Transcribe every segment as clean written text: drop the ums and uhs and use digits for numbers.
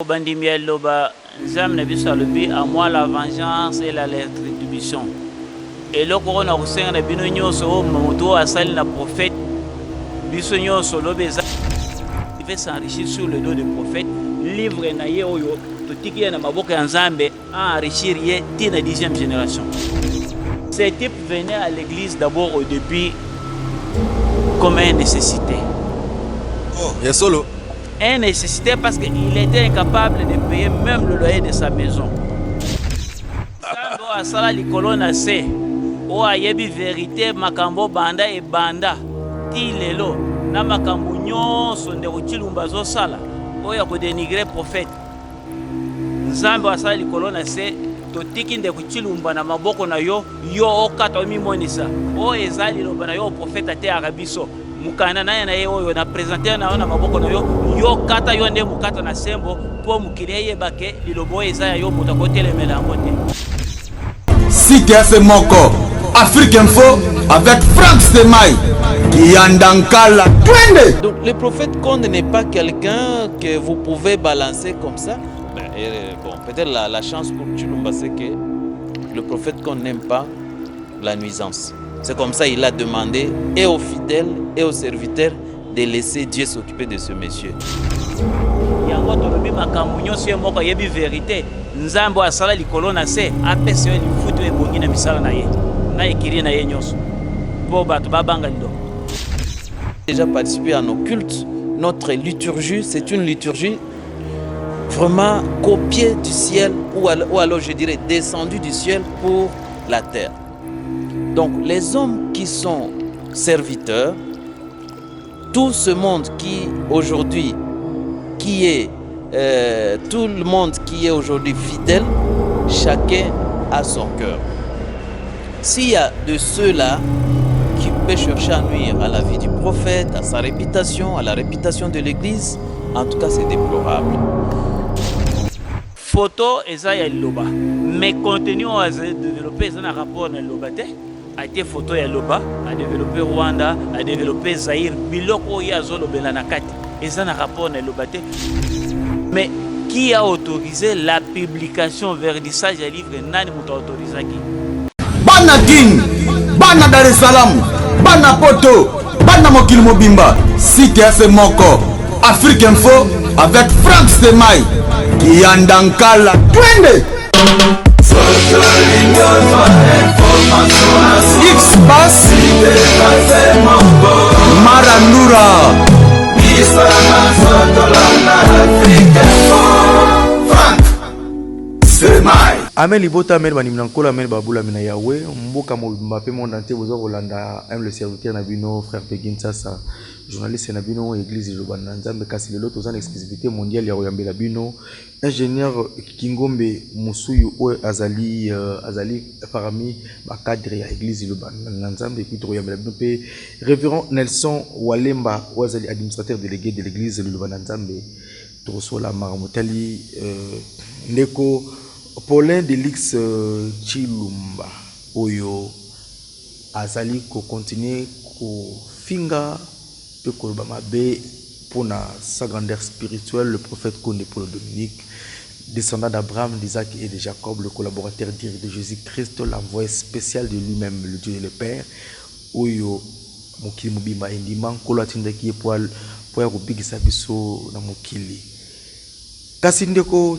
Bandimiel loba nzam na biso alobi à moi la vengeance et la rétribution. Et le corona kusenga na bino nyonso moto asali na prophète biso nyonso lobeza il veut s'enrichir sur le dos des prophètes livre na ye oyo totiki na maboka ya nzambe enrichir ye tina 10e génération. Ces types venaient à l'église d'abord au début comme une nécessité. Oh, il y a solo. Une nécessité parce qu'il était incapable de payer même le loyer de sa maison. Quand asala likolo na se o ayebi vérité makambo banda e banda ti lelo na makambo nyonso nde kochilumba zo sala oya ko dénigrer prophète nzambe asala likolo na se totiki nde kochilumba na maboko na yo okata omimonisa o ezali loba na yo prophète ate arabiso mukana na ye oyo na présenter na na maboko na yo kata yo nde mukata na sembo po mukile bake lilobo eza yo mutakotelemela yango te. CTF Moko, Afrique Info avec Franck Stemai qui Yandankala. Donc le prophète Conde n'est pas quelqu'un que vous pouvez balancer comme ça. Bon, peut-être la chance pour Chilumba, c'est que le prophète Conde n'aime pas la nuisance. C'est comme ça qu'il a demandé et aux fidèles et aux serviteurs de laisser Dieu s'occuper de ce monsieur. Yango tolobi makambo nyonso moko yebi vérité nzambo asala likolo na se apesa yo lifutu ebongi na misala na ye na ekiri na ye nyonso po bato babanga lido. Déjà participé à nos cultes, notre liturgie, c'est une liturgie vraiment copiée du ciel ou alors je dirais descendue du ciel pour la terre. Donc les hommes qui sont serviteurs, tout ce monde qui aujourd'hui, tout le monde qui est aujourd'hui fidèle, chacun a son cœur. S'il y a de ceux-là qui peuvent chercher à nuire à la vie du prophète, à sa réputation, à la réputation de l'église, en tout cas c'est déplorable. Photo eza ya loba, mais contenu a développé un rapport na loba te. A été photo ya loba, a développé Rwanda, a développé Zaïre, biloko ya zolo belanakati. Et ça n'a rapport na loba te. Mais qui a autorisé la publication verdissage à livre nani muto autorisé qui? Bana King, Bana Dar es Salaam, Bana Poto, Bana Mokil Mobimba, CTF Moko, Afrique Info avec Franck Stemai qui Yandankala. X-Bass Marandura Franck Stemai Amel Ibota Amel Banimnankola Amel Babula Mina Yahweh Mboka Mbappé monde entier vous Rolanda aime le serviteur Nabino frère Pegin Sasa journaliste Nabino église de Bananzambe kasi le lot aux exclusivité mondiale ya Royambela Bino ingénieur Kingombe Musuyu Azali parmi ma cadre ya église de Bananzambe qui Royambela Bino pe révérend Nelson Walemba Azali administrateur délégué de l'église de Bananzambe Trosola Maramotali Neko Paulin Delix Chilumba Oyo Azali ko continuer ko finga pe ko bamabe pour sa grandeur spirituelle le prophète Conde Paul Dominique descendant d'Abraham, d'Isaac et de Jacob, le collaborateur direct de Jésus-Christ, l'envoyé spécial de lui-même, le Dieu et le Père. Oyo mokili mobimba indima kolo atinda ki pour kubigisa biso na mokili. Kasi ndeko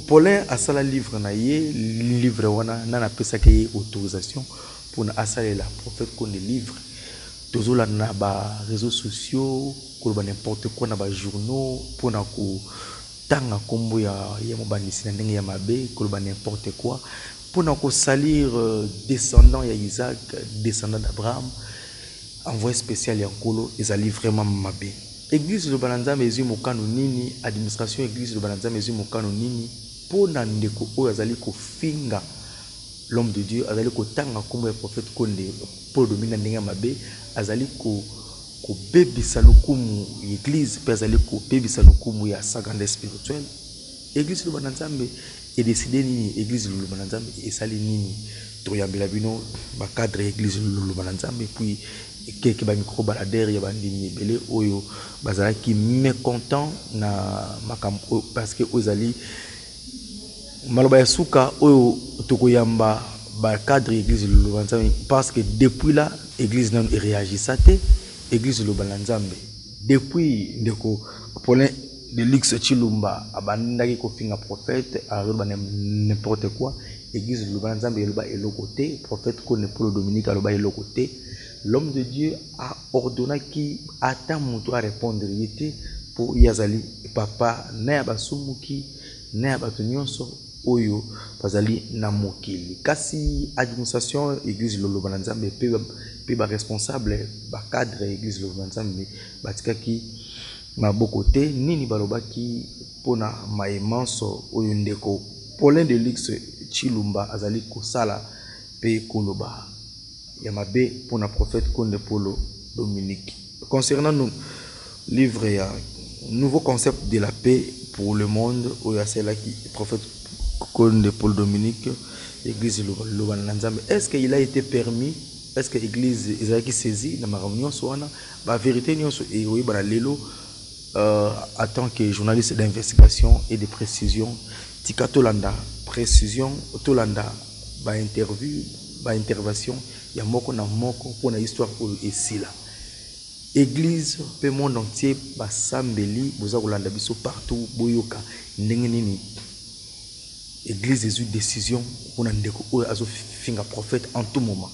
Paulin asala livre na ye livre wana na pesa ke autorisation pour na asala la prophète Conde livre tozola na ba réseaux sociaux ko ba n'importe quoi na ba journaux pour na ko tanga kombo ya mobanisi na ndenge ya mabe ko ba n'importe quoi pour na ko salir descendant ya Isaac descendant d'Abraham envoyé spécial ya nkolo ezali vraiment mabe. Église de Bananzambe ezui mokano nini administration église de Bananzambe ezui mokano nini pona ndeko oyo azali ko finga l'homme de Dieu azali ko tanga kombo ya prophète Conde Paul Dominique ndenge mabe azali ko bebisa lokumu église pe azali ko bebisa lokumu ya sa grandeur spirituelle. Église de Bananzambe est décidé nini église de Bananzambe esali nini toyambela bino ba cadre église de Bananzambe puis quelques micro baladeurs ya bandimi belé oyo bazala qui mécontent na makambo parce que ozali maloba ya suka oyo tokoyamba ba cadre église Lubanzambe parce que depuis là église non réagissate église Lubanzambe depuis ndeko Paulin de Luxe Chilumba abandaki ko finga prophète alors n'importe quoi église Lubanzambe eloba elokote prophète ko ne Paul Dominique aloba elokote l'homme de Dieu a ordonné qui attend mutu à répondre yete pour yazali papa na basumuki na batonyonso oyo bazali na mokili kasi administration église Lubanzambe pe ba responsable ba cadre église Lubanzambe batikaki maboko te nini balobaki pona maemanso oyo ndeko Paulin de Luxe Chilumba azali kosala pe koloba ya mabe pona prophète Konde Paul Dominique concernant nous livre ya nouveau concept de la paix pour le monde oyo asela ki prophète Konde Paul Dominique église Lubanzambe est-ce qu'il a été permis est-ce que l'église ezalaki saisie na makambo soana ba vérité nyonso e oyi bana lelo en tant que journaliste d'investigation et de précision tika tolanda précision tolanda ba interview ba intervention ya moko na moko pour na histoire et sila église pe monde entier ba sambeli boza kolanda biso partout boyoka ndenge nini église a eu décision pour na ndeko oyo azo finga prophète en tout moment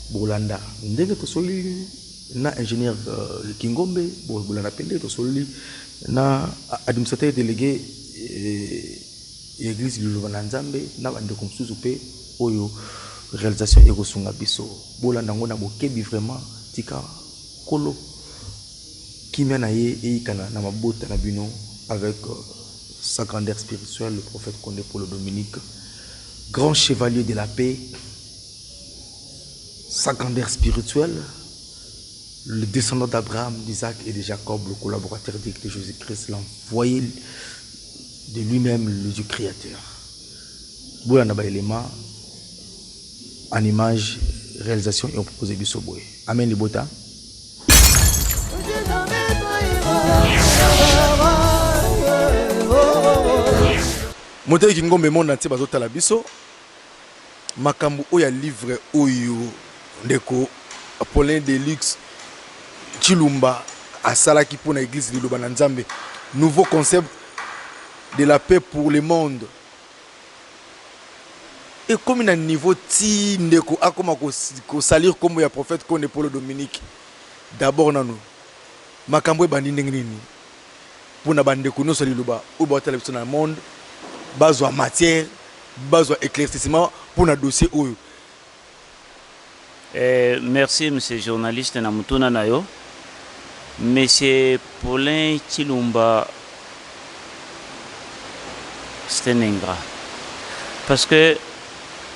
bolanda ndenge to soli na ingénieur Kingombe bolanda pende to soli na administrateur délégué église Lubanzambe na bande comme sous-pe oyo réalisation ekosunga biso bolanda ngona bokebi vraiment tika kolo kimia na ye eikana na mabota na bino avec sa grandeur spirituelle le prophète Konde Paul Dominique grand chevalier de la paix sa grandeur spirituelle le descendant d'Abraham, d'Isaac et de Jacob, le collaborateur direct de Jésus-Christ, l'envoyé de lui-même, le Dieu créateur. Boulana ba élément en image, réalisation et on propose du Soboé. Amen les bota. Moteur Kingombe monde entier bazota la biso. Makambu oya livre oyo ndeko Paulin de Luxe Chilumba asalaki pour l'église de Lubanzambe nouveau concept de la paix pour le monde et comme un niveau ti ndeko akoma ko salir comme ya prophète Konde Paul Dominique d'abord nanu makambo bandi ndengini pour na bandeko no sali luba ou ba tala na monde bazwa matière bazwa éclaircissement pour na dossier oyo. Merci monsieur journaliste Namutuna Nayo. Monsieur Paulin Chilumba, c'est un ingrat. Parce que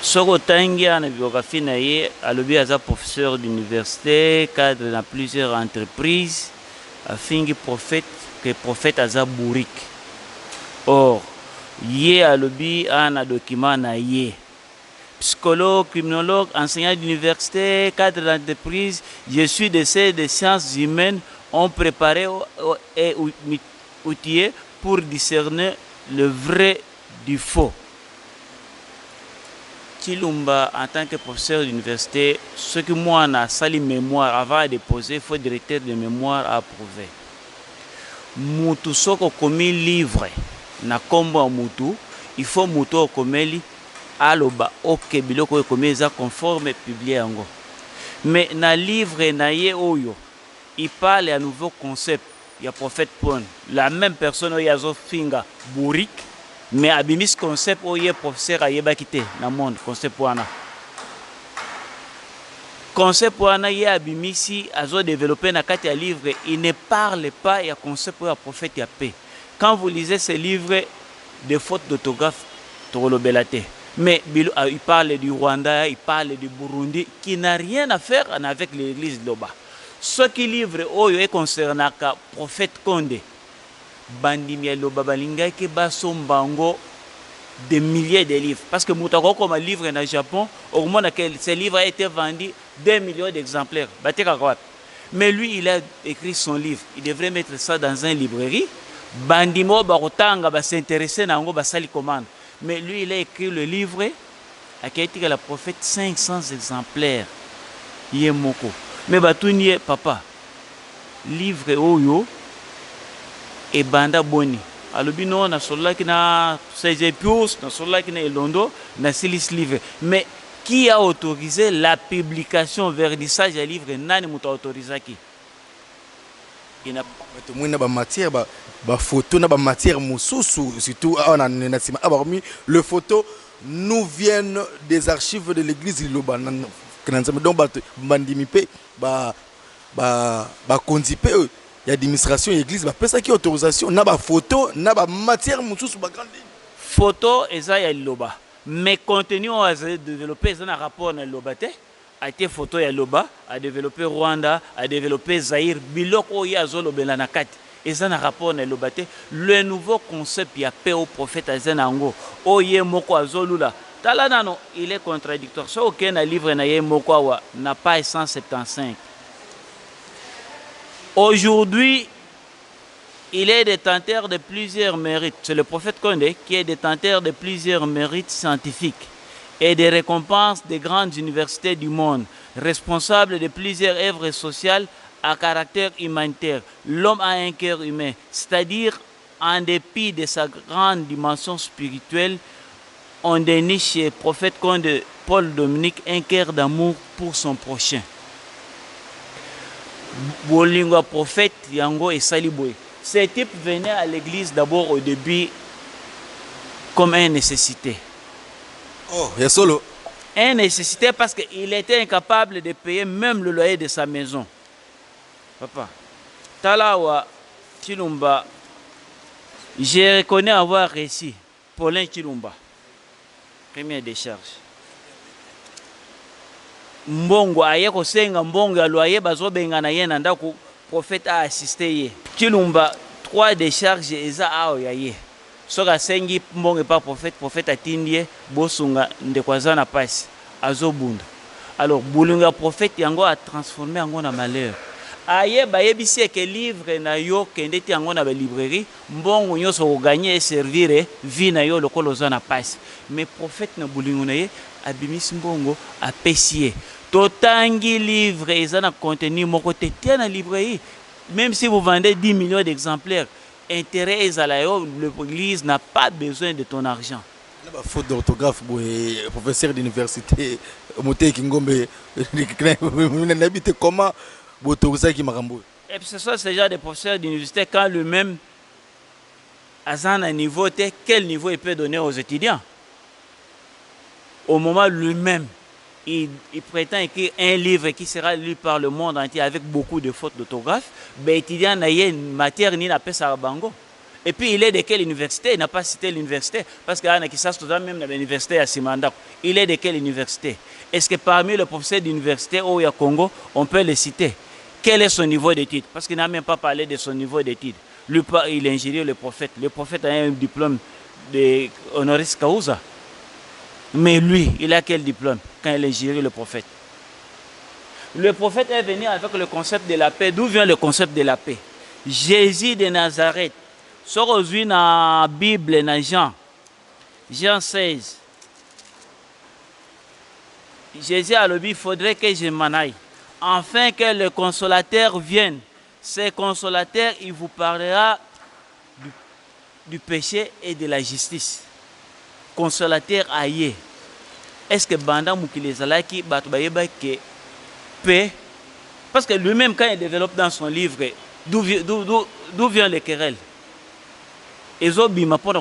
ce que a biographie naie, à professeur d'université, cadre dans plusieurs entreprises, afin que prophète Aza Bourik. Or, yé a lobby un document naie. Psychologue, criminologue, enseignant d'université, cadre d'entreprise, je suis des sciences humaines ont préparé et outillé pour discerner le vrai du faux. Chilumba, en tant que professeur d'université, ce que moi, on a sali mémoire avant de déposer, il faut directeur de mémoire à approuver. Moutou soko komi livre, na kombo moutou, il faut moutou komeli aloba ok biloko komi eza conforme publié yango. Mais na livre na ye oyo, il parle à nouveau concept. Il y a prophète Pon, la même personne où il y a Zofinga Bourik, mais abimis concept où il y a professeur Ayeba Kite dans le monde, concept Poana. Concept Poana, il y a abimisi, a développé dans le livre, il ne parle pas, il y a concept où il y a prophète y a paix. Quand vous lisez ce livre, des fautes d'autographe, Torolobelate. Mais il parle du Rwanda, il parle du Burundi, qui n'a rien à faire avec l'église Loba. Ce qui livre oyo est concerné le prophète Konde. Bandimia Loba balinga ke basombango des milliers de livres. Parce que Moutako comme un livre dans le Japon, au moment où ce livre a été vendu 2 millions d'exemplaires. Mais lui, il a écrit son livre. Il devrait mettre ça dans une librairie. Bandimo Barotanga va s'intéresser à Basali commande. Mais lui, il a écrit le livre à qui la prophète 500 exemplaires. Yemoko. Mais Batounie, papa, livre Oyo et Banda Boni. Alobino na sola qui na 16 pius, na sola qui na Elondo, na Silis livre. Mais qui a autorisé la publication, vernissage des livres? Nani muta autorisé qui? Il n'a pas matière, photo, na matière mususu, surtout le photo nous viennent des archives de l'église Liloba. Donc bandimipe kondipe il y a administration l'église ba ça qui autorisation na ba photo na ba matière mususu ba grande photo eza ya Liloba. Mais contenu on a développé ça un rapport na Liloba te a été photo ya Liloba a développé Rwanda a développé Zaïre biloko ya zolobela na kati eza un rapport na Liloba te le nouveau concept ya paix au prophète azenango oye moko azolula tala nano il est contradictoire so aucun livre na ye moko wa na page 175. Aujourd'hui, il est détenteur de plusieurs mérites. C'est le prophète Condé qui est détenteur de plusieurs mérites scientifiques et des récompenses des grandes universités du monde, responsable de plusieurs œuvres sociales à caractère humanitaire. L'homme a un cœur humain, c'est-à-dire en dépit de sa grande dimension spirituelle, on déniche chez le prophète Condé Paul Dominique un cœur d'amour pour son prochain. Bolingwa prophète Yango et Saliboy. Ce type venait à l'église d'abord au début comme une nécessité. Oh, il y a solo. Une nécessité parce qu'il était incapable de payer même le loyer de sa maison. Papa, Talawa Chilumba, je reconnais avoir réussi. Paulin Chilumba, première décharge. Mbongo aye kosenga mbongo ya loyer bazobenga na ye na ndako prophète a assisté ye Chilumba 3 décharges eza ao ya ye soka sengi mbongo pa prophète atindie bosunga ndekwaza na pasi azobunda alors bulunga prophète yango a transformé yango na malheur aye bayebisi ke livre na yo kende ti yango na ba librairie mbongo nyoso ko gagner et servir vie na yo lokolo za na pasi mais prophète na bulungu na ye abimisi mbongo apesi totangi livre et ça na contenu mon côté tiens librairie même si vous vendez 10 millions d'exemplaires intérêt et l'église n'a pas besoin de ton argent. La faute d'orthographe professeur d'université Moté Kingombe n'habite comment autoriser qui marambo et puis ce sont ces gens de professeurs d'université quand lui-même à un niveau quel niveau il peut donner aux étudiants au moment lui-même il prétend écrire un livre qui sera lu par le monde entier avec beaucoup de fautes d'orthographe. Ben, étudiant n'a une matière ni n'a pas ça bango. Et puis il est de quelle université? Il n'a pas cité l'université parce qu'il y a qui s'est même dans l'université à Simanda. Il est de quelle université? Est-ce que parmi les professeurs d'université au Congo, on peut les citer? Quel est son niveau d'études? Parce qu'il n'a même pas parlé de son niveau d'études. Lui, il est ingénieur le prophète. Le prophète a un diplôme de honoris causa. Mais lui, il a quel diplôme quand il est géré le prophète? Le prophète est venu avec le concept de la paix. D'où vient le concept de la paix? Jésus de Nazareth. Sur aujourd'hui dans la Bible, dans Jean 16. Jésus a dit, il faudrait que je m'en aille. Afin que le consolateur vienne. Ce consolateur, il vous parlera du péché et de la justice. Consolateur aïe. Est-ce que Banda Moukilezalaki Batubayeba que paix? Parce que lui-même, quand il développe dans son livre, d'où vient les querelles? Ils ont bima pour la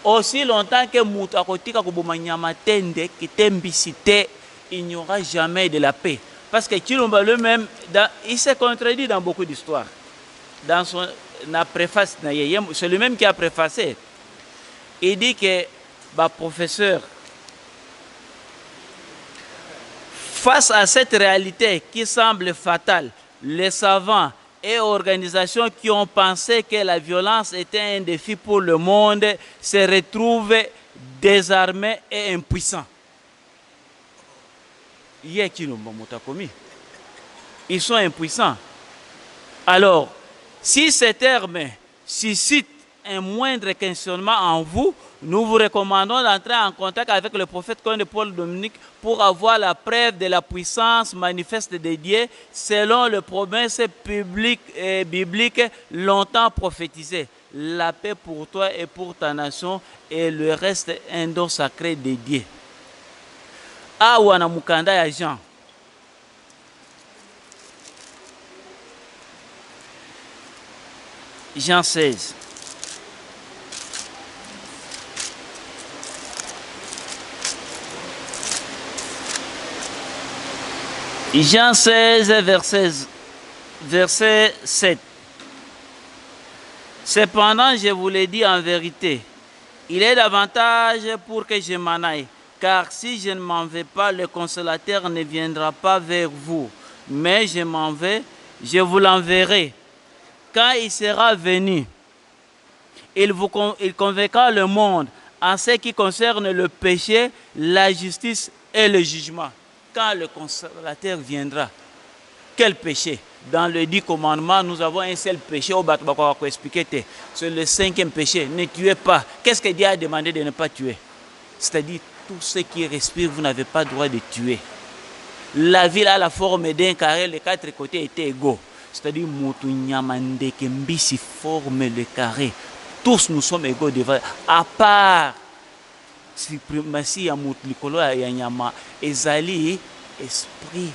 aussi longtemps que Moutakotika Kobomanyamatende, qui t'embicité, il n'y aura jamais de la paix. Parce que Chilomba lui-même, il s'est contredit dans beaucoup d'histoires. Dans son préface, c'est lui-même qui a préfacé. Il dit que professeur, face à cette réalité qui semble fatale, les savants et organisations qui ont pensé que la violence était un défi pour le monde se retrouvent désarmés et impuissants. Ils sont impuissants. Alors, si ces termes suscitent un moindre questionnement en vous, nous vous recommandons d'entrer en contact avec le prophète Conde Paul Dominique pour avoir la preuve de la puissance manifeste de Dieu selon les promesses publiques et bibliques longtemps prophétisées. La paix pour toi et pour ta nation et le reste un don sacré de Dieu. Awana mukanda ya Jean. Jean 16. Jean 16, verset 7. Cependant, je vous l'ai dit en vérité, il est davantage pour que je m'en aille, car si je ne m'en vais pas, le consolateur ne viendra pas vers vous, mais je m'en vais, je vous l'enverrai. Quand il sera venu, il convaincra le monde en ce qui concerne le péché, la justice et le jugement. Quand le consolateur viendra, quel péché? Dans le 10 commandements, nous avons un seul péché. C'est le 5e péché. Ne tuez pas. Qu'est-ce que Dieu a demandé de ne pas tuer? C'est-à-dire, tout ce qui respire, vous n'avez pas le droit de tuer. La ville a la forme d'un carré, les 4 côtés étaient égaux. C'est-à-dire, Mbisi forme le carré. Tous nous sommes égaux devant. À part suprématie ya mutu likolo ya nyama ezali esprit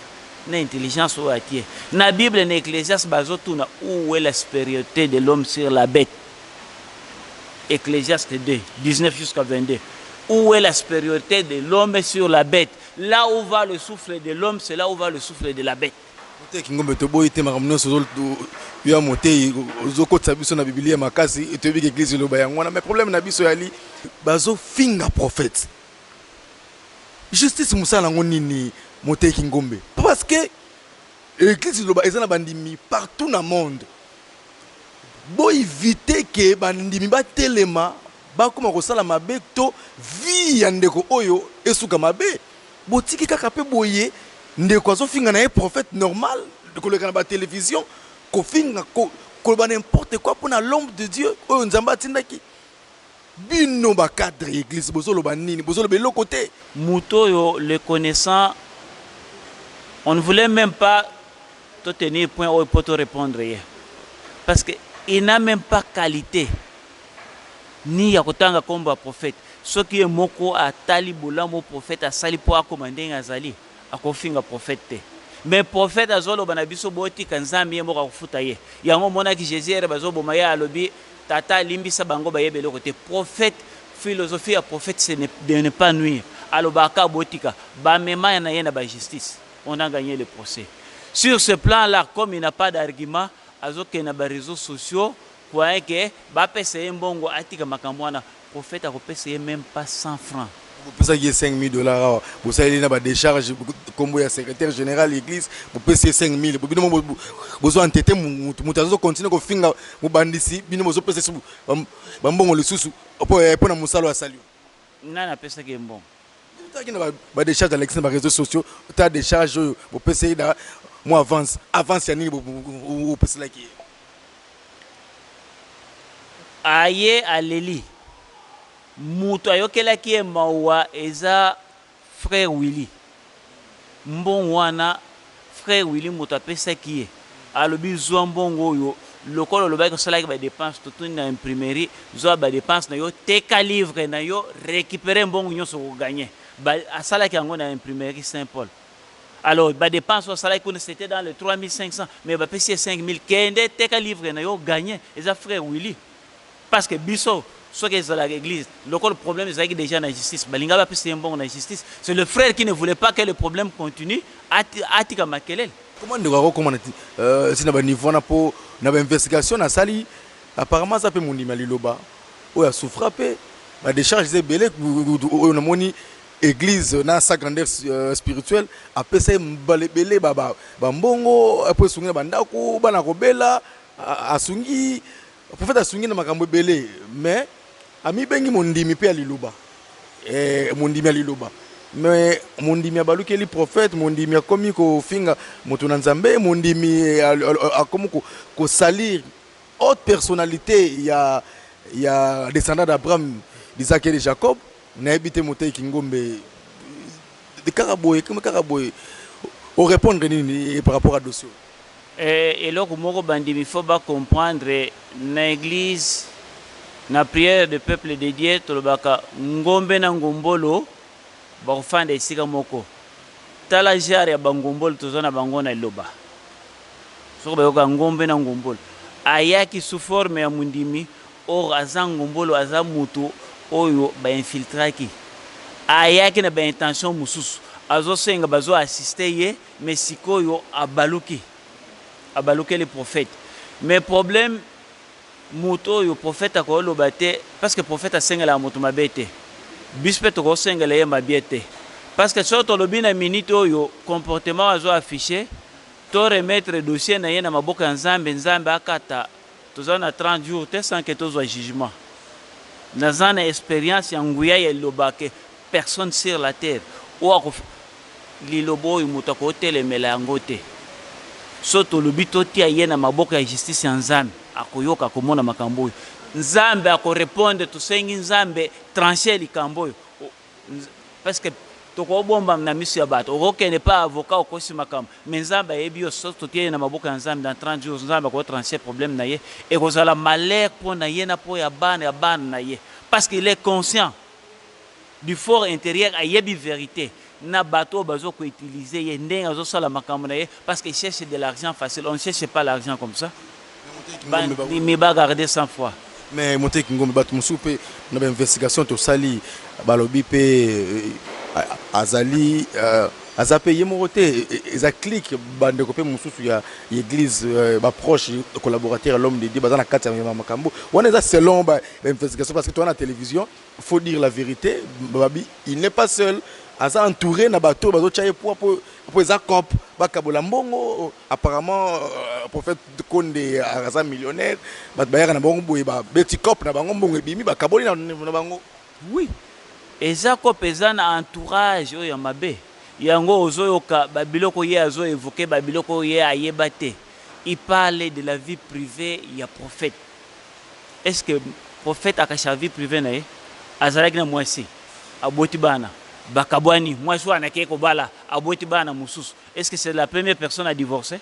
na intelligence ou atie. Na Bible na Ecclésiaste bazotuna où est la supériorité de l'homme sur la bête. Ecclésiaste 2, 19 jusqu'à 22. Où est la supériorité de l'homme sur la bête? Là où va le souffle de l'homme, c'est là où va le souffle de la bête. Kingombe to boy te makamno so yo moté zoko tsabiso na Biblia makasi et bi église lo bayangwana mais problème na biso yali bazo finga prophète justice musala ngonini moté Kingombe parce que l'église lo ba ezana bandimi partout na monde bo éviter que bandimi ba telema ba koma ko sala mabe to vie ya ndeko oyo esuka mabe botiki kaka pe boye ndeko azofinga na prophète normal de la ba télévision ko finga ko ba n'importe quoi pour l'ombre de Dieu oyo nzamba tindaki bino ba cadre église bozolo ba nini bozolo be côté muto yo le connaissant on ne voulait même pas te tenir point où pour te répondre parce que il n'a même pas qualité ni ya kotanga komba prophète ce qui est moko a talibola mo prophète a sali po commander ngazali akofinga prophète mais prophète azolo banabiso boti kanzambi moko akufuta ye yango mona ki Jésus ere bazo boma ya alobi tata limbisa bango bayebele côté prophète philosophie ya prophète c'est de ne pas nuire alobaka botika ba mema na yena ba justice on a gagné le procès sur ce plan là comme il n'a pas d'argument azoke na ba réseaux sociaux point que ba pese mbongo atika makamwana prophète akopese même pas 100 francs. Vous payez $5,000, vous savez, il des charges, comme le secrétaire général de l'église, vous payez 5,000. Vous avez entêté, vous continuez à faire des bandits, vous payez le sous pour le salut. Non, on a fait ça qui est bon. Vous avez des charges dans les réseaux sociaux, vous avez des charges, vous payez moi avance, il y a vous payez là qui est. Aïe, Aléli. Mutu ayokelaki ye mawa eza frère Willy mbongo wana frère Willy mutu apesaki ye alobi zwa mbongo oyo lokolo lobaki kosalaki ba dépense totuni na imprimerie zwa ba dépense na yo teka livre na yo récupérer mbongo nyonso ko gagner asalaki yango na imprimerie Saint-Paul. Alors ba dépense osalaki kuna c'était dans le 3500 mais ba pesi 5000 kende teka livre na yo gagner eza frère Willy parce que biso ce qui est dans l'église, le problème c'est déjà la justice. C'est le frère qui ne voulait pas que le problème continue. Comment on si on a niveau une investigation à Sali, apparemment ça peut mon liloba. Où a souffert peu, des charges belé on a moni église na sa grandeur spirituelle après ça belé baba bambongo après sungi bandako bana kobela asungi prophète asungi na makambo belé mais ami bengi mondimi pe aliloba mondimi aliloba mais mondimi abalukeli prophète mondimi akomi kofinga moto na nzambe mondimi akomi ko salir haute personnalité il y a descendant d'Abraham, d'Isaac et de Jacob na habité Motei Kingombe de Karaboy comme Karaboy au répondre par rapport à dossier et là comme bandimi faut pas comprendre na église na prière de peuple de Dieu tolobaka ngombe na ngombolo ba fanda esika moko tala jare ya bangombolo tozona bango na loba soko ba yoka ngombe na ngombolo ayaki sous forme ya mundimi or aza ngombolo aza mutu oyo ba infiltraki ayaki na ba intention mususu azo senga bazo assister ye mais sikoyo abaluki les prophètes mais problème muto yo prophète ko loba te parce que prophète asenga la mutu mabete bispe to ko senga le mabiete parce que surtout le bina minute oyo comportement azo affiché to remettre dossier na ye na maboka ya nzambe akata tozana 30 jours te sans que tozwa jugement nazana expérience ya nguya ya lobake personne sur la terre ou lilobo oyo moto akotelemela yango te so tolobi totia ye na maboka ya justice ya nzambe akoyoka komona makambo oyo nzambe akorépondre tosengi nzambe trancher likambo oyo parce que tokobomba na miso ya bato okokende pa avocat okosi makambo mais nzambe ayebi yo so totia ye na maboka ya nzambe dans 30 jours nzambe akotrancher problème na ye ekozala malheur mpo na ye na mpo ya bana na ye parce qu'il est conscient du fort intérieur ayebi vérité na bateau bazo ko utiliser ye ndenge azo sala makambo na ye parce qu'il cherche de l'argent facile on ne cherche pas l'argent comme ça mais ba garder 100 fois mais Motei Kingombe bato musupe na ba investigation to sali balobi pe azali azape yemote eza clique bande ko pe mususu ya église ba proche collaborateur l'homme de Dieu bazana kati ya makambo wana eza selon ba investigation parce que toi na télévision faut dire la vérité babi il n'est pas seul aza entouré na bateau bazo chaye pour eza cop bakabola mbongo apparemment prophète Konde aza millionnaire bat bayaka na bango boye ba beti cop na bango mbongo ebimi bakaboli na bango oui eza cop eza na entourage oyo ya mabe yango ozoyoka babiloko ye azo évoquer babiloko ye ayeba te il parle de la vie privée ya prophète est-ce que prophète akacha vie privée na ye azalaki na mwasi aboti bana bakabwani mwasi wana ke ko bala aboti bana mususu est-ce que c'est la première personne à divorcer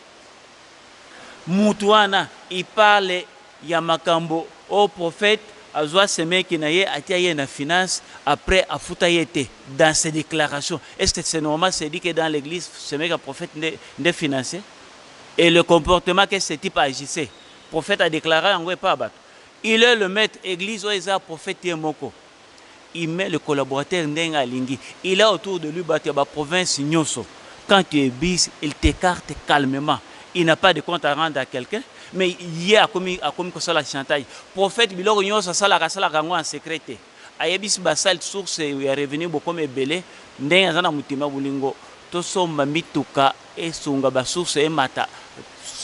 mutu wana il parle ya makambo au prophète azwa semeki na ye atia ye na finance après afuta yete dans ses déclarations est-ce que c'est normal c'est dit que dans l'église semeki a prophète ne financé et le comportement que ce type agissait prophète a déclaré en vrai pas battre il est le maître église ou eza prophète moko il met le collaborateur ndenga lingi il a autour de lui battu ba province nyoso quand tu es bis il t'écarte calmement il n'a pas de compte à rendre à quelqu'un mais hier a commis que ça la chantage prophète biloko nyoso sala kango en secret ayebisi basal source ya revenu beaucoup ebele ndenga zana mutima bulingo to somba mituka esunga ba source e mata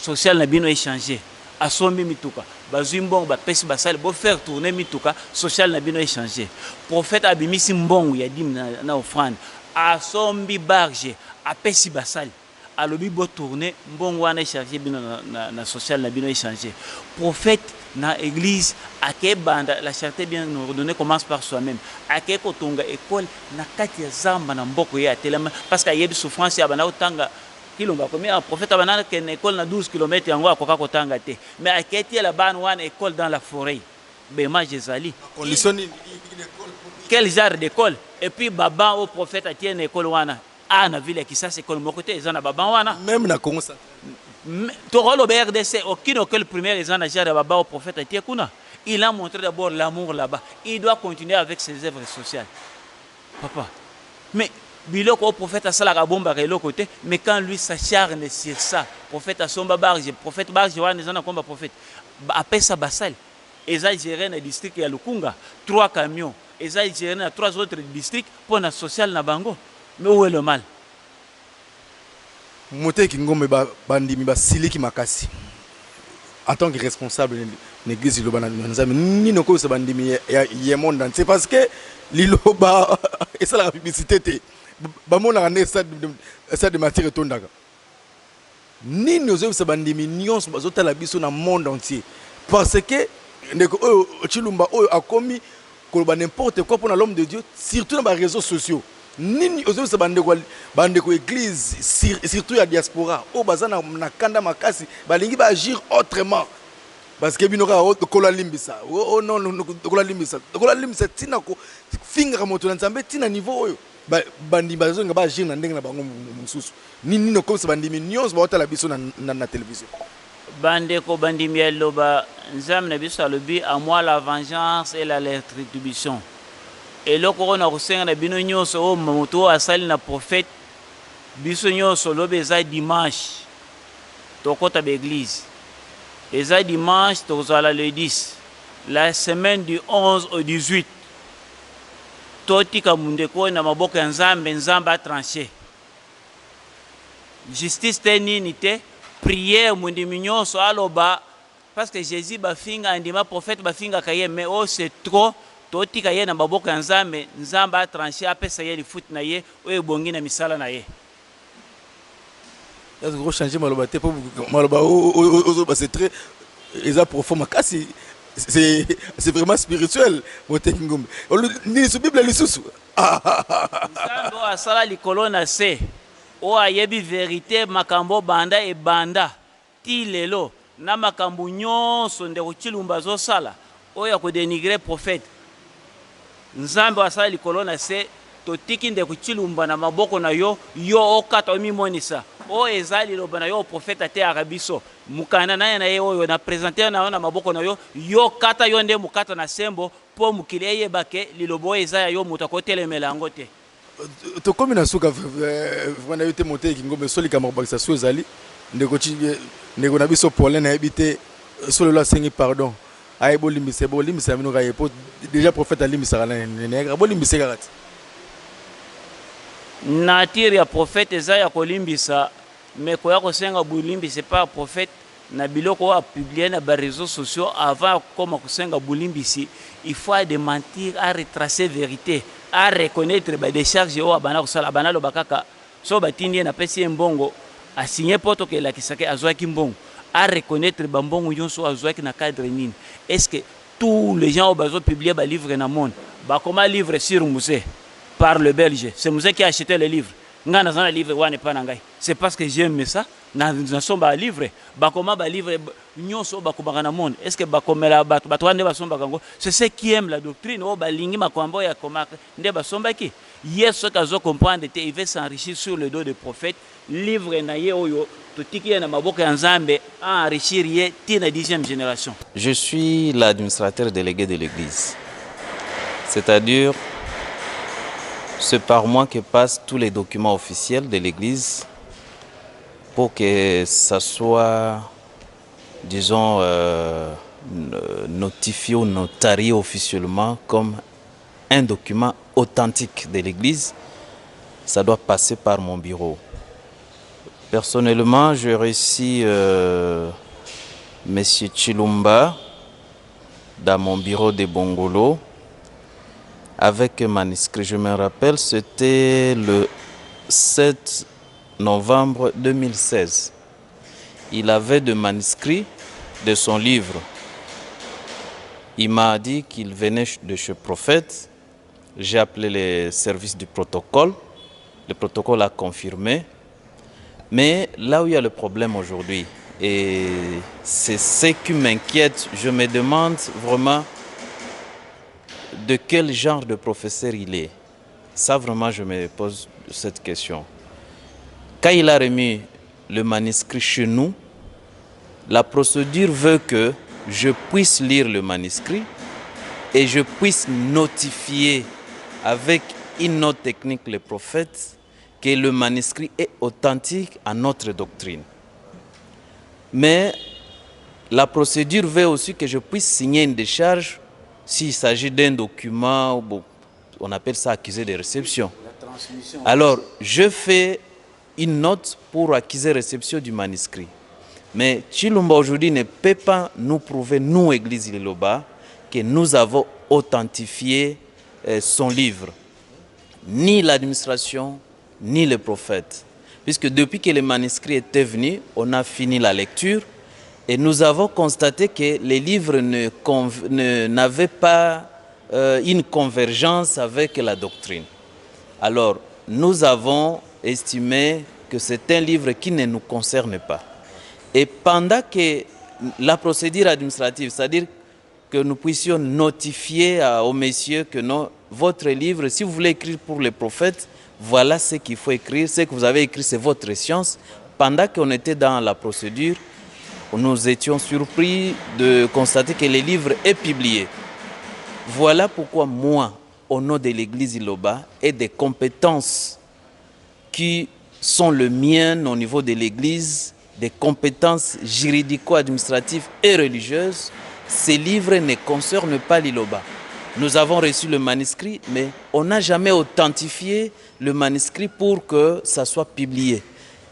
social na bino échanger asombi mituka bazwi mbongo bapesi basali bo faire tourner mituka social na bino échanger prophète abimisi mbongo ya dim na offrande asombi barge apesi basali alobi bo tourner mbongo wana échanger bino na social na bino échanger prophète na église ake banda la charité bien ordonnée commence par soi-même ake kotonga école na kati ya zamba na mboko ya telema parce que yebi souffrance ya bana otanga kilonga combien un prophète banana que une école na 12 km yango akoka kotanga te mais aketi la ban wana école dans la forêt bema jezali conditionné quel genre d'école et puis baba au prophète a tient une école wana na ville qui ça c'est école moko te ezana baba wana même na Congo ça to rolo BRDC aucune école primaire ezana genre baba au prophète a tient kuna il a montré d'abord l'amour là-bas il doit continuer avec ses œuvres sociales papa mais biloko au prophète a sala bomba ka eloko te mais quand lui s'acharne sur ça prophète a somba barge prophète barge wana ezana komba prophète apesa basal eza géré na district ya Lukunga 3 camions eza géré na 3 autres districts pour na social na bango mais où est le mal Motei Kingombe bandimi basiliki makasi en tant que responsable de l'église Liloba nzambe nino ko bandimi ya monde c'est parce que Liloba et ça la publicité bamonaka nde stade de matière etondaka nini ozoyebisa bandimi nyonso bazotala biso na monde entier parce que ndeko oyo Chilumba oyo akomi koloba n'importe quoi pour l'homme de Dieu surtout dans les réseaux sociaux nini ozoyebisa bandeko église surtout ya diaspora oyo baza na kanda makasi balingi baagir autrement parce que bino kaka kola limbisa oh non kola limbisa tina ko finga moto na nzambe tina niveau oyo bandi bazonga baagir na ndenge na bango mosusu nini no comme ça bandimi nyonso baotala biso na télévision bandeko bandimi ya loba nzambe na biso alobi à moi la vengeance et la rétribution eloko oyo na kosenga na bino nyonso oyo moto oyo asali na prophète biso nyonso lobi eza dimanche tokota baeglise eza dimanche tokozala le 10 la semaine du 11 au 18 totika mundeko oyo na maboko ya nzambe nzambe atranché justice te nini te prière mundimi nyonso aloba parce que Jésus bafinga andima prophète bafinga kaye mais oh c'est trop totika ye na maboko ya nzambe nzambe atranché apesa ye lifuti na ye oyo ebongi na misala na ye. Est-ce que vous changez maloba te pour maloba c'est très ils profond makasi c'est vraiment spirituel motengi ngombe ni su bible lisusu nzambe oyo asala likolo na se oyo ayebi vérité makambo banda ebanda ti lelo na makambo nyonso ndeko Chilumba azosala oyo akodenigre prophète nzambe oyo asala likolo na se totiki ndeko Chilumba na maboko na yo yo okata omimonisa oyo eza liloba na yo prophète ateyaka biso mukanda na ye na ye oyo na présente na yo na maboko na yo yo kata yo nde mukata na sembo mpo mokili eyeba ke liloba oyo eza ya yo moto akotelemela yango te tokomi na suka vraiment yo te moteki ngombe solika makobakisa so ezali ndeko na biso Paulin nayebi te solelo asengi pardon aye bolimbisa mino kaye po déjà prophète alimbisaka nayeka bolimbisa kaka ti nature ya prophète eza ya kolimbisa mais koya kosenga bolimbisa pa prophète na biloko oyo apublie na baréseaux sociaux avant akoma kosenga bolimbisi il faut démentir à retracer vérité à reconnaître badécharge oyo abanda kosala abanda aloba kaka so batindi ye napesi ye mbongo asigne poto ke elakisaki azwaki mbongo à reconnaître bambongo nyonso azwaki na cadre nini est-ce que tous les gens oyo bazopublie balivre na monde bakoma livre sur Moussé par le Belge c'est Moussé qui a acheté le livre nga naza na livre wana epa na ngai c'est parce que j'aime ça nasomba balivre bakoma balivre nyonso oyo bakomaka na monde est ce que bakomela bato wana nde basombaka yango c'est ceux qui aiment la doctrine oyo balingi makambo oyo akomaka nde basombaki ye soki azocomprendre te il veut s'enrichir sur le dos de prophète livre na ye oyo totiki ye na maboko ya nzambe enrichir ye ti na 10e génération. Je suis l'administrateur délégué de l'église, c'est-à-dire c'est par moi que passent tous les documents officiels de l'église pour que ça soit, disons, notifié ou notarié officiellement comme un document authentique de l'église. Ça doit passer par mon bureau. Personnellement, j'ai reçu M. Chilumba dans mon bureau de Bongolo avec un manuscrit. Je me rappelle, c'était le 7 novembre 2016. Il avait des manuscrits de son livre. Il m'a dit qu'il venait de chez Prophète. J'ai appelé les services du protocole. Le protocole a confirmé. Mais là où il y a le problème aujourd'hui, et c'est ce qui m'inquiète, je me demande vraiment de quel genre de professeur il est. Ça, vraiment, je me pose cette question. Quand il a remis le manuscrit chez nous, la procédure veut que je puisse lire le manuscrit et je puisse notifier avec une note technique les prophètes que le manuscrit est authentique à notre doctrine. Mais la procédure veut aussi que je puisse signer une décharge s'il s'agit d'un document, on appelle ça accusé de réception. Alors, je fais une note pour accuser de réception du manuscrit. Mais Chilumba aujourd'hui ne peut pas nous prouver, nous, Église Liloba, que nous avons authentifié son livre. Ni l'administration, ni le prophète. Puisque depuis que les manuscrits étaient venus, on a fini la lecture et nous avons constaté que les livres n'avaient pas une convergence avec la doctrine. Alors, nous avons estimé que c'est un livre qui ne nous concerne pas. Et pendant que la procédure administrative, c'est-à-dire que nous puissions notifier aux messieurs que non, votre livre, si vous voulez écrire pour les prophètes, voilà ce qu'il faut écrire, ce que vous avez écrit, c'est votre science. Pendant qu'on était dans la procédure, nous étions surpris de constater que le livre est publié. Voilà pourquoi moi, au nom de l'Église Iloba et des compétences qui sont les miennes au niveau de l'Église, des compétences juridico-administratives et religieuses, ces livres ne concernent pas l'Iloba. Nous avons reçu le manuscrit, mais on n'a jamais authentifié le manuscrit pour que ça soit publié.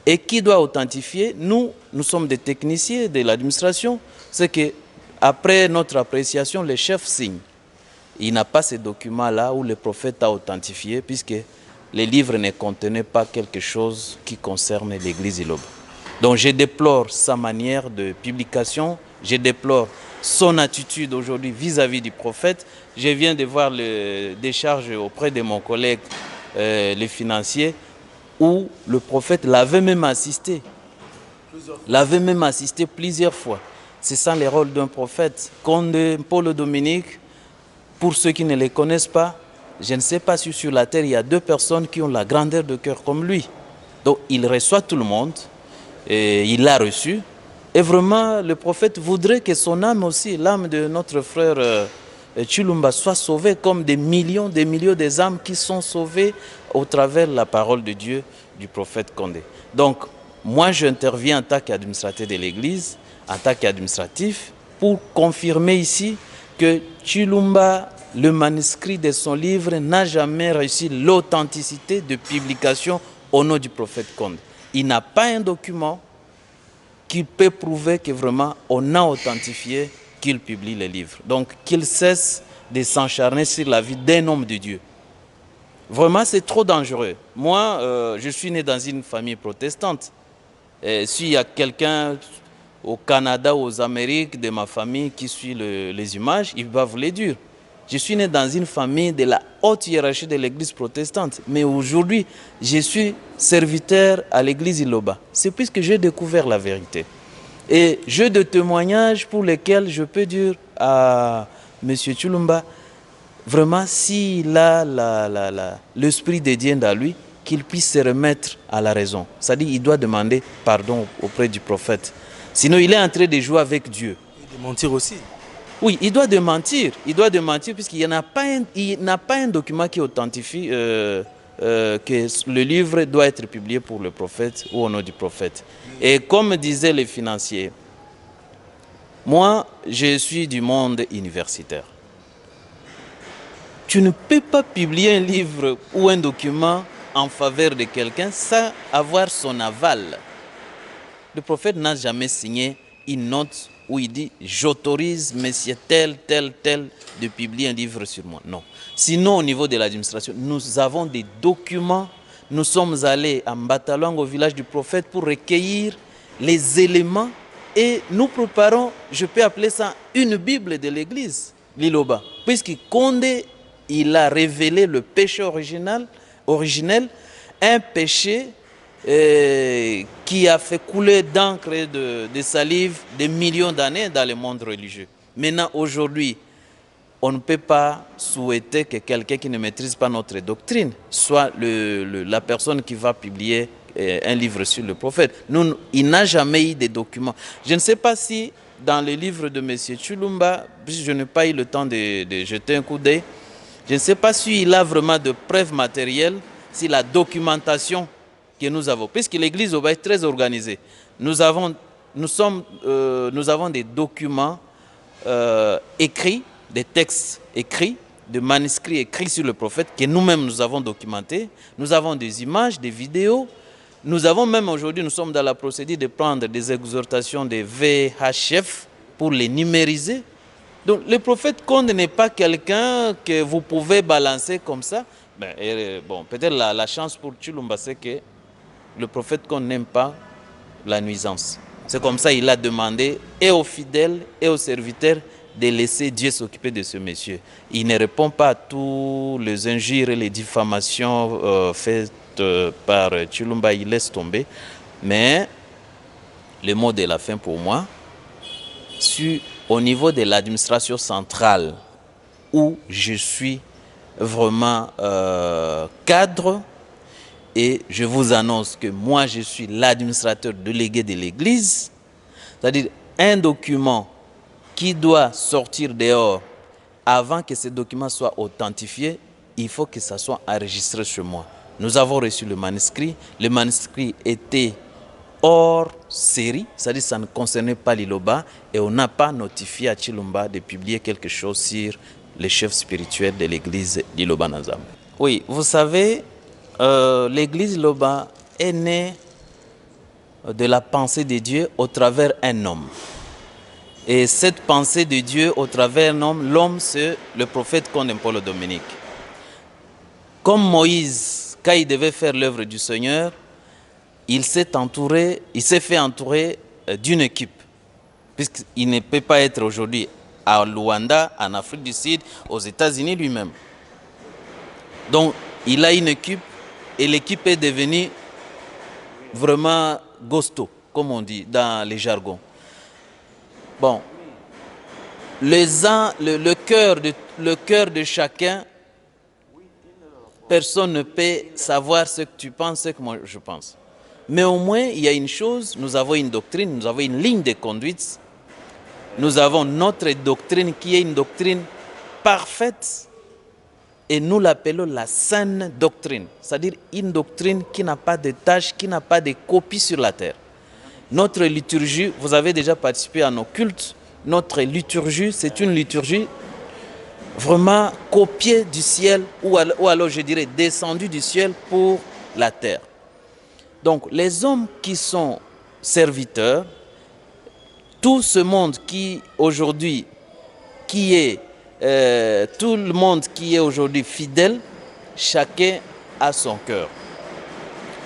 Et qui doit authentifier? Nous sommes des techniciens de l'administration. C'est qu'après notre appréciation, le chef signe. Il n'a pas ces documents-là où le prophète a authentifié, puisque les livres ne contenaient pas quelque chose qui concerne l'Église Iloba. Donc je déplore sa manière de publication, je déplore son attitude aujourd'hui vis-à-vis du prophète. Je viens de voir les décharges auprès de mon collègue, les financiers, où le prophète l'avait même assisté. L'avait même assisté plusieurs fois. C'est ça le rôle d'un prophète. Conde Paul Dominique, pour ceux qui ne les connaissent pas, je ne sais pas si sur la terre il y a deux personnes qui ont la grandeur de cœur comme lui. Donc il reçoit tout le monde, et il l'a reçu. Et vraiment, le prophète voudrait que son âme aussi, l'âme de notre frère Chilumba, soit sauvée comme des millions des âmes qui sont sauvées au travers de la parole de Dieu du prophète Condé. Donc, moi, j'interviens en tant qu'administrateur de l'Église, en tant qu'administratif, pour confirmer ici que Chilumba, le manuscrit de son livre, n'a jamais réussi l'authenticité de publication au nom du prophète Condé. Il n'a pas un document qui peut prouver que vraiment on a authentifié qu'il publie les livres. Donc qu'il cesse de s'encharner sur la vie d'un homme de Dieu. Vraiment, c'est trop dangereux. Moi, je suis né dans une famille protestante. S'il y a quelqu'un au Canada ou aux Amériques de ma famille qui suit les images, il va vous le dire. Je suis né dans une famille de la haute hiérarchie de l'église protestante. Mais aujourd'hui, je suis serviteur à l'église Iloba. C'est puisque j'ai découvert la vérité. Et j'ai des témoignages pour lesquels je peux dire à M. Chilumba, vraiment, s'il a l'esprit de Dieu dans lui, qu'il puisse se remettre à la raison. C'est-à-dire qu'il doit demander pardon auprès du prophète. Sinon, il est en train de jouer avec Dieu. Et de mentir aussi. Oui, il doit démentir. Il doit démentir puisqu'il n'a pas un document qui authentifie que le livre doit être publié pour le prophète ou au nom du prophète. Et comme disaient les financiers, moi, je suis du monde universitaire. Tu ne peux pas publier un livre ou un document en faveur de quelqu'un sans avoir son aval. Le prophète n'a jamais signé une note où il dit « j'autorise monsieur tel de publier un livre sur moi ». Non. Sinon, au niveau de l'administration, nous avons des documents. Nous sommes allés à Mbatalong, au village du prophète, pour recueillir les éléments et nous préparons, je peux appeler ça une Bible de l'Église, l'Iloba. Puisque Condé, il a révélé le péché originel, un péché qui a fait couler d'encre et de salive des millions d'années dans le monde religieux. Maintenant, aujourd'hui, on ne peut pas souhaiter que quelqu'un qui ne maîtrise pas notre doctrine soit la personne qui va publier un livre sur le prophète. Il n'a jamais eu de documents. Je ne sais pas si dans le livre de M. Chilumba, je n'ai pas eu le temps de jeter un coup d'œil, je ne sais pas s'il a vraiment de preuves matérielles, si la documentation que nous avons, puisque l'Église est très organisée, nous avons des documents écrits, des textes écrits, des manuscrits écrits sur le prophète que nous-mêmes nous avons documentés. Nous avons des images, des vidéos. Nous avons même aujourd'hui, nous sommes dans la procédure de prendre des exhortations des VHF pour les numériser. Donc le prophète Condé n'est pas quelqu'un que vous pouvez balancer comme ça. bon, peut-être la chance pour Chilumba, c'est que le prophète qu'on n'aime pas la nuisance. C'est comme ça qu'il a demandé et aux fidèles et aux serviteurs de laisser Dieu s'occuper de ce monsieur. Il ne répond pas à tous les injures et les diffamations faites par Chilumba, il laisse tomber. Mais le mot de la fin pour moi, au niveau de l'administration centrale, où je suis vraiment cadre, et je vous annonce que moi je suis l'administrateur délégué de l'église, c'est-à-dire un document qui doit sortir dehors avant que ce document soit authentifié, il faut que ça soit enregistré chez moi. Nous avons reçu le manuscrit était hors série, c'est-à-dire ça ne concernait pas l'Iloba, et on n'a pas notifié à Chilumba de publier quelque chose sur les chefs spirituels de l'église d'Iloba Nazam. Oui, vous savez, l'église Iloba est née de la pensée de Dieu au travers d'un homme. Et cette pensée de Dieu au travers d'un homme, l'homme c'est le prophète Paul Dominique. Comme Moïse, quand il devait faire l'œuvre du Seigneur, il s'est fait entourer d'une équipe, puisqu'il ne peut pas être aujourd'hui à Luanda, en Afrique du Sud, aux États-Unis lui-même. Donc, il a une équipe et l'équipe est devenue vraiment gosto, comme on dit dans les jargons. Bon, le cœur de chacun, personne ne peut savoir ce que tu penses, ce que moi je pense. Mais au moins, il y a une chose, nous avons une doctrine, nous avons une ligne de conduite. Nous avons notre doctrine qui est une doctrine parfaite et nous l'appelons la saine doctrine. C'est-à-dire une doctrine qui n'a pas de tâches, qui n'a pas de copies sur la terre. Notre liturgie, vous avez déjà participé à nos cultes, notre liturgie, c'est une liturgie vraiment copiée du ciel ou alors je dirais descendue du ciel pour la terre. Donc les hommes qui sont serviteurs, tout ce monde qui aujourd'hui, tout le monde qui est aujourd'hui fidèle, chacun a son cœur.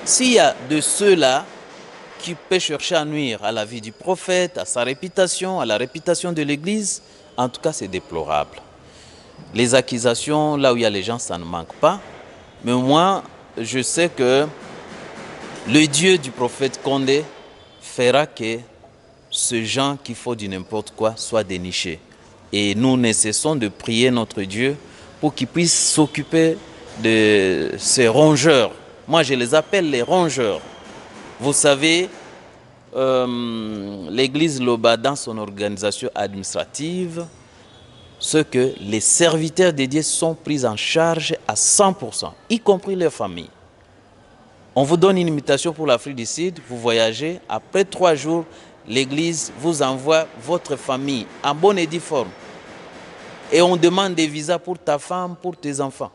S'il y a de ceux-là qui peuvent chercher à nuire à la vie du prophète, à sa réputation, à la réputation de l'Église, en tout cas c'est déplorable. Les accusations, là où il y a les gens, ça ne manque pas. Mais moi, je sais que le Dieu du prophète Condé fera que ce gens qui font du n'importe quoi soient dénichés. Et nous ne cessons de prier notre Dieu pour qu'il puisse s'occuper de ces rongeurs. Moi, je les appelle les rongeurs. Vous savez, l'église Loba, dans son organisation administrative, ce que les serviteurs dédiés sont pris en charge à 100%, y compris leurs familles. On vous donne une invitation pour l'Afrique du Sud, vous voyagez, après 3 jours, l'église vous envoie votre famille en bonne et due forme. Et on demande des visas pour ta femme, pour tes enfants.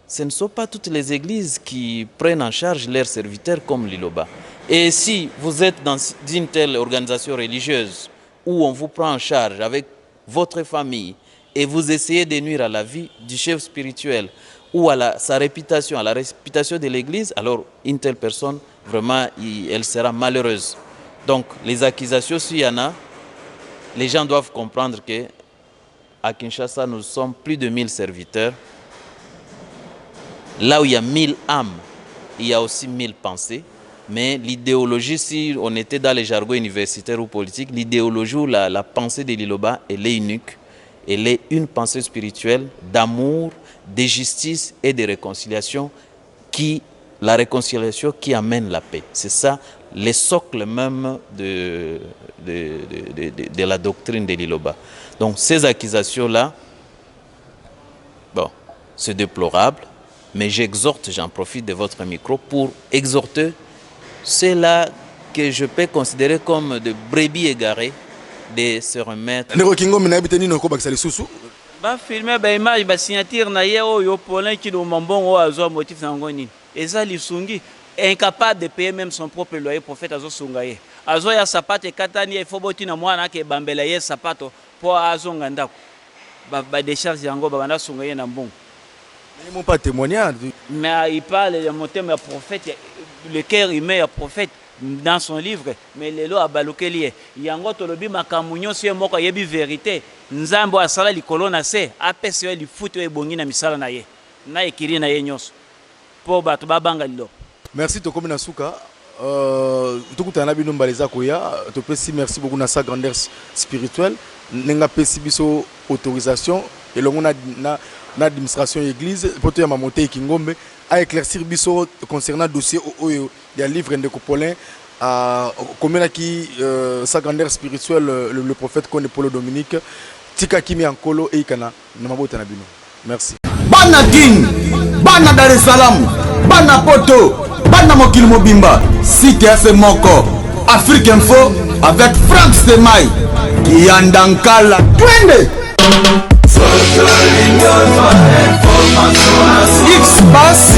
Ce ne sont pas toutes les églises qui prennent en charge leurs serviteurs comme l'Iloba. Et si vous êtes dans une telle organisation religieuse où on vous prend en charge avec votre famille et vous essayez de nuire à la vie du chef spirituel ou à sa réputation, à la réputation de l'église, alors une telle personne, vraiment, elle sera malheureuse. Donc, les accusations, s'il y en a, les gens doivent comprendre qu'à Kinshasa, nous sommes plus de 1000 serviteurs. Là où il y a 1000 âmes, il y a aussi 1000 pensées. Mais l'idéologie, si on était dans les jargons universitaires ou politiques, l'idéologie ou la pensée de l'Iloba, elle est unique. Elle est une pensée spirituelle d'amour, de justice et de réconciliation, la réconciliation qui amène la paix. C'est ça, le socle même de la doctrine de l'Iloba. Donc ces accusations-là, bon, c'est déplorable, mais j'en profite de votre micro pour exhorter ceux-là que je peux considérer comme de brebis égarées de se remettre. bafilme baimage basignature na ye oyo polin kidoma mbongo oyo azwa motif na yango nini eza lisungi incapable de payer même son propre loyer prophète azosunga ye azoya sapato ekatani ye fo botina mwana ake ebambela ye sapato mpo azonga ndako badecharge yango babanda sunga ye na mbongo Ils m'ont pas témoigné. Mais il parle de monter mes prophètes, le cœur humain est prophète dans son livre. Mais les lois à balokelier. Yango tolobi makamunyo si moko yebi vérité. Nzambo asala likolo na se apese li futu e bongi na misala na ye. Na ekiri na ye nyonso. Po bato babanga lilo. Merci Tokomi Nasuka. Tukutana bino mbaleza koya. Topesi merci beaucoup na sa grandeur spirituelle. Nenga pesi biso autorisation et longo na l'administration église pour te monter Kingombe à éclaircir biso concernant dossier il y a livre de Copolin à combien qui sa grandeur spirituelle le prophète Kone Polo Dominique tika kimi ankolo e ikana na mabota na bino. Merci. Bana King, Bana Dar es Salaam, Bana Poto, Bana Mokil Mobimba, CTF Moko, Afrique Info avec Franck Stemai, Kiandankala, Twende. X-Bass,